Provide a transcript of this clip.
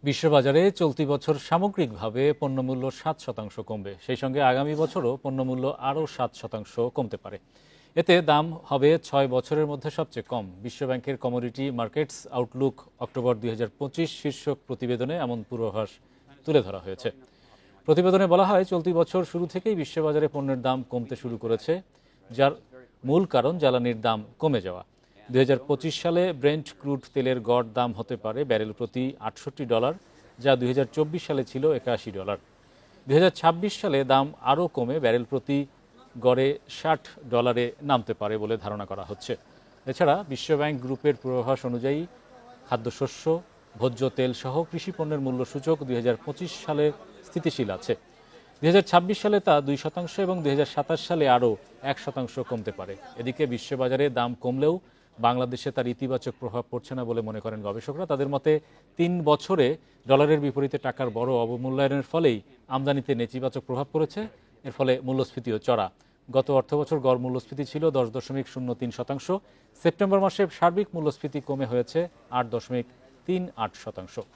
বিশ্ববাজারে চলতি বছর সামগ্রিকভাবে পণ্যমূল্য 7% কমবে। সেই সঙ্গে আগামী বছরও পণ্যমূল্য আরও 7% কমতে পারে। এতে দাম হবে 6 বছরের মধ্যে সবচেয়ে কম। বিশ্বব্যাংকের কমোডিটি মার্কেটস আউটলুক অক্টোবর 2025 শীর্ষক প্রতিবেদনে এমন পূর্বাভাস তুলে ধরা হয়েছে। প্রতিবেদনে বলা হয়, চলতি বছর শুরু থেকেই বিশ্ববাজারে পণ্যের দাম কমতে শুরু করেছে, যার মূল কারণ জ্বালানির দাম কমে যাওয়া। 2025 সালে ব্রেন্ট ক্রুড তেলের গড় দাম হতে পারে ব্যারেল প্রতি $68, যা 2024 সালে ছিল $81। 2026 সালে দাম আরও কমে ব্যারেল প্রতি গড়ে $60 নামতে পারে বলে ধারণা করা হচ্ছে। এছাড়া বিশ্বব্যাংক গ্রুপের পূর্বাভাস অনুযায়ী খাদ্যশস্য, ভোজ্য তেল সহ কৃষি পণ্যের মূল্যসূচক 2025 সালে স্থিতিশীল আছে। 2026 সালে তা 2% এবং 2027 সালে আরও 1% কমতে পারে। এদিকে বিশ্ববাজারে দাম কমলেও বাংলাদেশে তার ইতিবাচক প্রভাব পড়ছে না বলে মনে করেন গবেষকরা। তাদের মতে 3 বছরে ডলারের বিপরীতে টাকার বড় অবমূল্যায়নের ফলেই আমদানিতে নেতিবাচক প্রভাব পড়েছে। এর ফলে মূল্যস্ফীতিও চড়া। গত অর্থবছর গড় মূল্যস্ফীতি ছিল 10.03%। সেপ্টেম্বর মাসে সার্বিক মূল্যস্ফীতি কমে হয়েছে 8.38%।